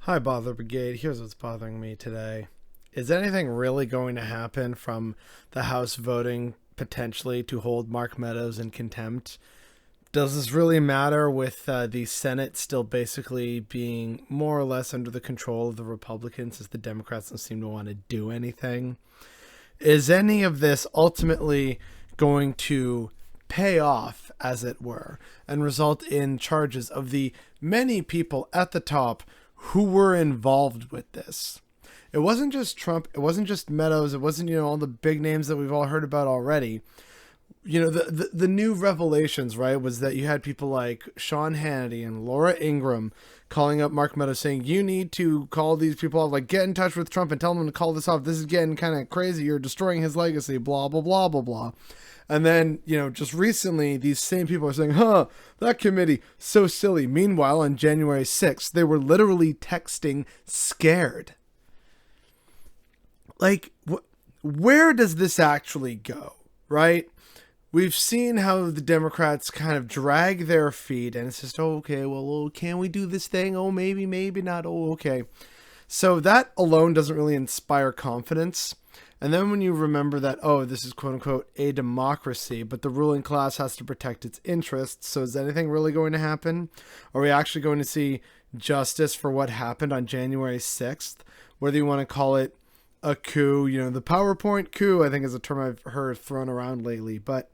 Hi, Bother Brigade. Here's what's bothering me today. Is anything really going to happen from the House voting potentially to hold Mark Meadows in contempt? Does this really matter with the Senate still basically being more or less under the control of the Republicans, as the Democrats don't seem to want to do anything? Is any of this ultimately going to pay off, as it were, and result in charges of the many people at the top who were involved with this? It wasn't just Trump, it wasn't just Meadows, it wasn't, all the big names that we've all heard about already. The new revelations, right, was that you had people like Sean Hannity and Laura Ingraham calling up Mark Meadows saying, you need to call these people off, like, get in touch with Trump and tell them to call this off. This is getting kind of crazy. You're destroying his legacy, blah, blah, blah, blah, blah. And then, just recently, these same people are saying, that committee, so silly. Meanwhile, on January 6th, they were literally texting scared. Like, where does this actually go, right? We've seen how the Democrats kind of drag their feet, and it's just, okay, well, can we do this thing? Oh, maybe not. Oh, okay. So that alone doesn't really inspire confidence. And then when you remember that, this is quote unquote a democracy, but the ruling class has to protect its interests. So is anything really going to happen? Are we actually going to see justice for what happened on January 6th? Whether you want to call it a coup, the PowerPoint coup, I think is a term I've heard thrown around lately. But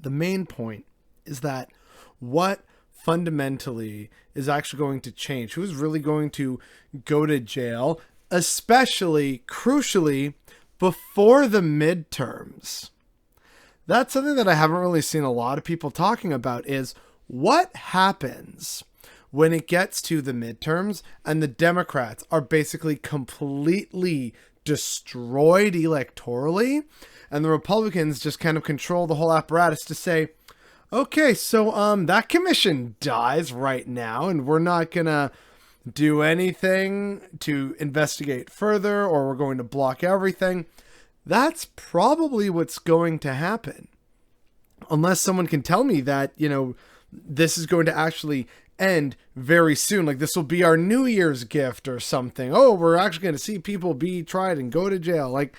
the main point is that what fundamentally is actually going to change? Who's really going to go to jail, especially, crucially, before the midterms? That's something that I haven't really seen a lot of people talking about, is what happens when it gets to the midterms and the Democrats are basically completely destroyed electorally, and the Republicans just kind of control the whole apparatus to say, okay, so that commission dies right now, and we're not gonna do anything to investigate further, or we're going to block everything. That's probably what's going to happen. Unless someone can tell me that, this is going to actually end very soon. Like, this will be our New Year's gift or something. Oh, we're actually going to see people be tried and go to jail. Like,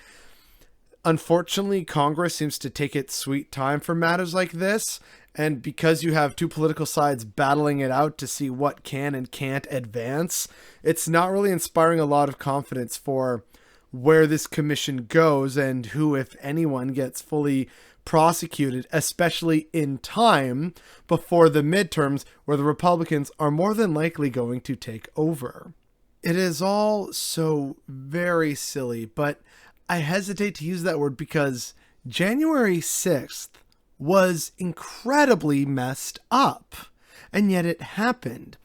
unfortunately, Congress seems to take its sweet time for matters like this. And because you have two political sides battling it out to see what can and can't advance, it's not really inspiring a lot of confidence for where this commission goes and who, if anyone, gets fully prosecuted, especially in time before the midterms, where the Republicans are more than likely going to take over. It is all so very silly, but I hesitate to use that word because January 6th was incredibly messed up, and yet it happened.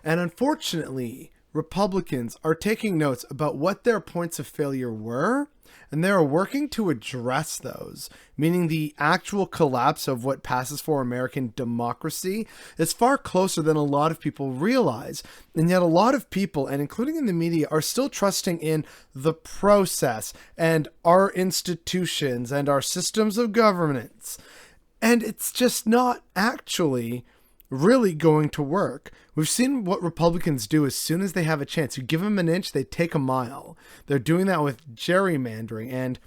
And unfortunately, Republicans are taking notes about what their points of failure were, and they are working to address those, meaning the actual collapse of what passes for American democracy is far closer than a lot of people realize. And yet a lot of people, and including in the media, are still trusting in the process and our institutions and our systems of governance. And it's just not actually really going to work. We've seen what Republicans do as soon as they have a chance. You give them an inch, they take a mile. They're doing that with gerrymandering and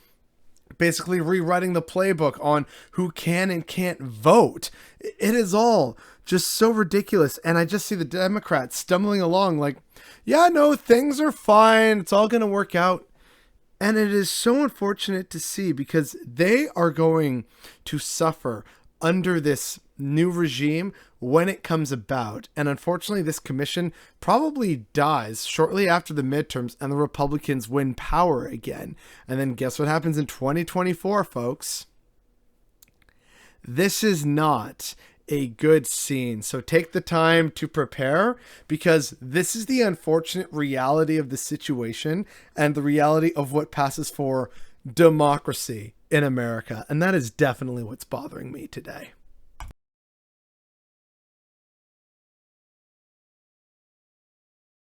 basically rewriting the playbook on who can and can't vote. It is all just so ridiculous. And I just see the Democrats stumbling along like, yeah, no, things are fine. It's all going to work out. And it is so unfortunate to see because they are going to suffer under this new regime when it comes about. And unfortunately, this commission probably dies shortly after the midterms and the Republicans win power again. And then guess what happens in 2024, folks? This is not a good scene. So take the time to prepare, because this is the unfortunate reality of the situation and the reality of what passes for democracy in America. And that is definitely what's bothering me today.